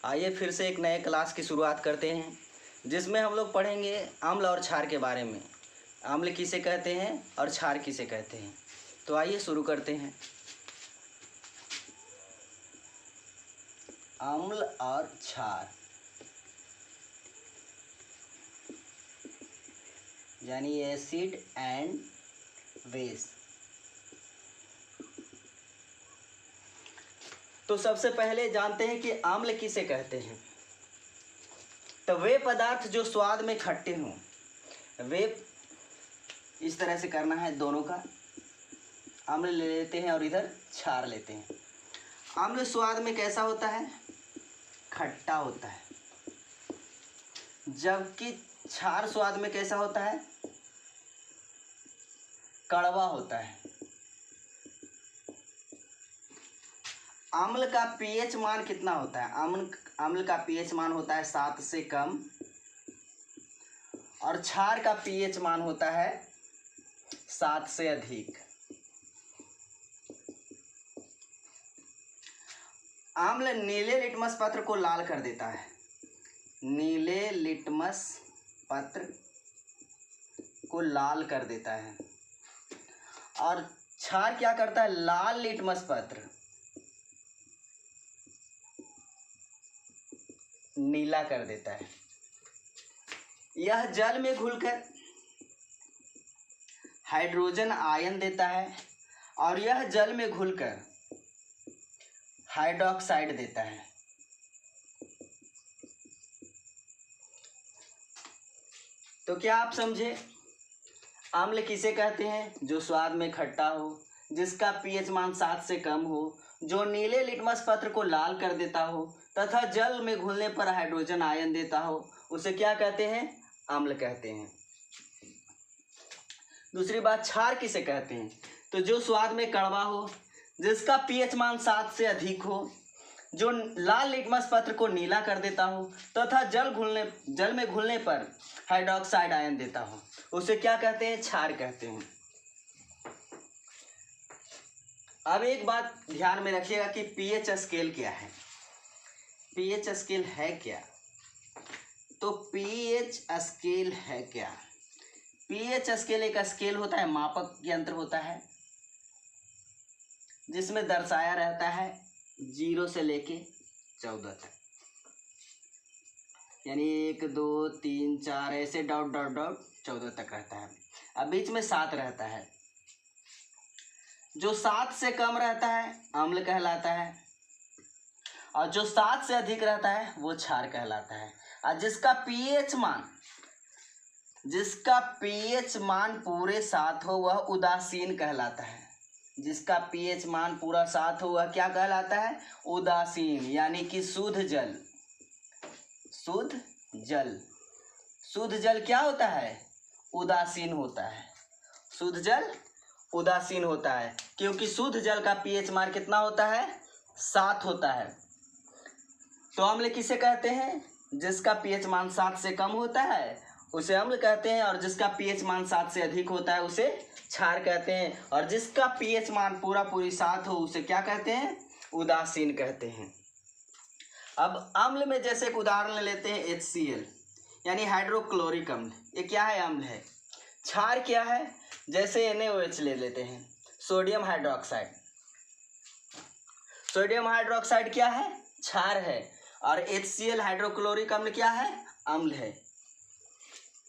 आइए फिर से एक नए क्लास की शुरुआत करते हैं, जिसमें हम लोग पढ़ेंगे अम्ल और क्षार के बारे में। अम्ल किसे कहते हैं और क्षार किसे कहते हैं। तो आइए शुरू करते हैं। अम्ल और क्षार यानी एसिड एंड बेस। तो सबसे पहले जानते हैं कि अम्ल किसे कहते हैं। तो वे पदार्थ जो स्वाद में खट्टे हों, वे इस तरह से करना है, दोनों का अम्ल ले लेते हैं और इधर क्षार लेते हैं। अम्ल स्वाद में कैसा होता है? खट्टा होता है। जबकि क्षार स्वाद में कैसा होता है? कड़वा होता है। अम्ल का पीएच मान कितना होता है? अम्ल का पीएच मान होता है 7 से कम, और क्षार का पीएच मान होता है 7 से अधिक। अम्ल नीले लिटमस पत्र को लाल कर देता है। नीले लिटमस पत्र को लाल कर देता है। और क्षार क्या करता है? लाल लिटमस पत्र नीला कर देता है। यह जल में घुलकर हाइड्रोजन आयन देता है, और यह जल में घुलकर हाइड्रोक्साइड देता है। तो क्या आप समझे? अम्ल किसे कहते हैं? जो स्वाद में खट्टा हो, जिसका पीएच मान 7 से कम हो, जो नीले लिटमस पत्र को लाल कर देता हो तथा जल में घुलने पर हाइड्रोजन आयन देता हो, उसे क्या कहते हैं? अम्ल कहते हैं। दूसरी बात, क्षार किसे कहते हैं? तो जो स्वाद में कड़वा हो, जिसका पीएच मान 7 से अधिक हो, जो लाल लिटमस पत्र को नीला कर देता हो तथा जल में घुलने पर हाइड्रोक्साइड आयन देता हो, उसे क्या कहते हैं? क्षार कहते हैं। अब एक बात ध्यान में रखिएगा कि पीएच स्केल क्या है। पीएच स्केल है क्या? तो पीएच स्केल है क्या? पीएच स्केल एक स्केल होता है, मापक यंत्र होता है, जिसमें दर्शाया रहता है 0 से लेके 14 तक, यानी 1 2 3 4 ऐसे डॉट डॉट डॉट 14 तक रहता है। अब बीच में 7 रहता है। जो 7 से कम रहता है अम्ल कहलाता है, और जो 7 से अधिक रहता है वो क्षार कहलाता है। और जिसका पीएच मान पूरे 7 हो वह उदासीन कहलाता है। जिसका पीएच मान पूरा 7 हो वह क्या कहलाता है? उदासीन, यानी कि शुद्ध जल। शुद्ध जल क्या होता है? उदासीन होता है। शुद्ध जल उदासीन होता है, क्योंकि शुद्ध जल का पीएच मान कितना होता है? 7 होता है। तो अम्ल किसे कहते हैं? जिसका पीएच मान 7 से कम होता है उसे अम्ल कहते हैं, और जिसका पीएच मान 7 से अधिक होता है उसे क्षार कहते हैं, और जिसका पीएच मान पूरी 7 हो उसे क्या कहते हैं? उदासीन कहते हैं। अब अम्ल में जैसे एक उदाहरण लेते हैं HCl, यानी हाइड्रोक्लोरिक अम्ल। ये क्या है? अम्ल है। क्षार क्या है? जैसे NaOH ले लेते हैं, सोडियम हाइड्रोक्साइड। सोडियम हाइड्रोक्साइड क्या है? क्षार है। और HCl हाइड्रोक्लोरिक अम्ल क्या है? अम्ल है।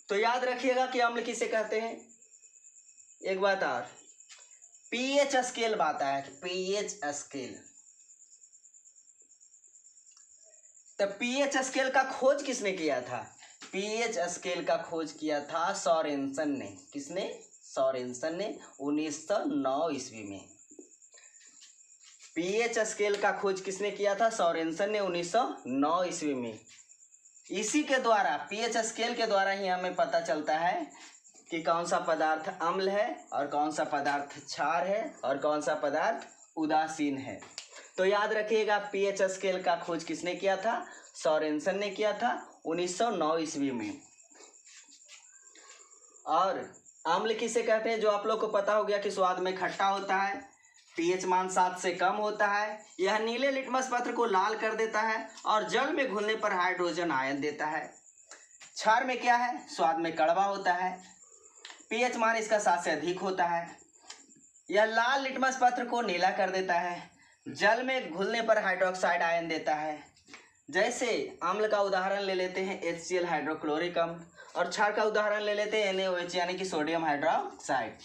तो याद रखिएगा कि अम्ल किसे कहते हैं। एक बात और, पीएच स्केल बात है। पीएच स्केल, तो पीएच स्केल का खोज किसने किया था? पीएच स्केल का खोज किया था सोरेनसन ने। किसने? सोरेनसन ने 1909 ईस्वी में। पीएच स्केल का खोज किसने किया था? सोरेनसन ने 1909 ईस्वी में। इसी के द्वारा, पीएच स्केल के द्वारा ही हमें पता चलता है कि कौन सा पदार्थ अम्ल है और कौन सा पदार्थ क्षार है और कौन सा पदार्थ उदासीन है। तो याद रखिएगा, पीएच स्केल का खोज किसने किया था? सोरेनसन ने किया था 1909 ईस्वी में। और अम्ल किसे कहते हैं? जो आप लोग को पता हो गया कि स्वाद में खट्टा होता है, पीएच मान 7 से कम होता है। यह नीले लिटमस पत्र को लाल कर देता है और जल में घुलने पर हाइड्रोजन आयन देता है। क्षार में क्या है, स्वाद में कड़वा होता है। पीएच मान इसका 7 से अधिक होता है। यह लाल लिटमस पत्र को नीला कर देता है, जल में घुलने पर हाइड्रोक्साइड आयन देता है। जैसे अम्ल का उदाहरण ले लेते हैं HCl हाइड्रोक्लोरिक अम्ल, और क्षार का उदाहरण ले लेते हैं NaOH यानी कि सोडियम हाइड्रोक्साइड।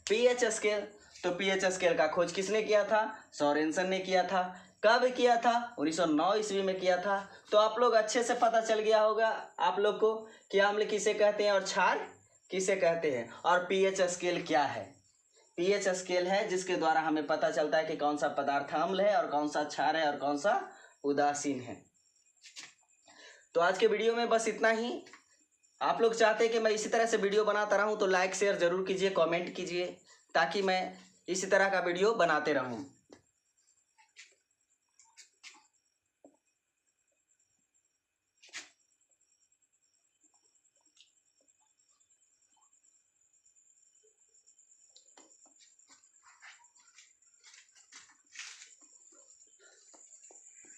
पीएच स्केल, तो पीएच स्केल का खोज किसने किया था, सोरेनसन ने किया था। कब किया था, 1909 ईस्वी में किया था। तो आप लोग अच्छे से पता चल गया होगा आप लोग को कि अम्ल किसे कहते हैं और क्षार किसे कहते हैं, और पीएच स्केल क्या है। पीएच स्केल है जिसके द्वारा हमें पता चलता है कि कौन सा पदार्थ अम्ल है और कौन सा क्षार है और कौन सा उदासीन है। तो आज के वीडियो में बस इतना ही। आप लोग चाहते हैं कि मैं इसी तरह से वीडियो बनाता रहूं तो लाइक शेयर जरूर कीजिए, कमेंट कीजिए, ताकि मैं इसी तरह का वीडियो बनाते रहूं।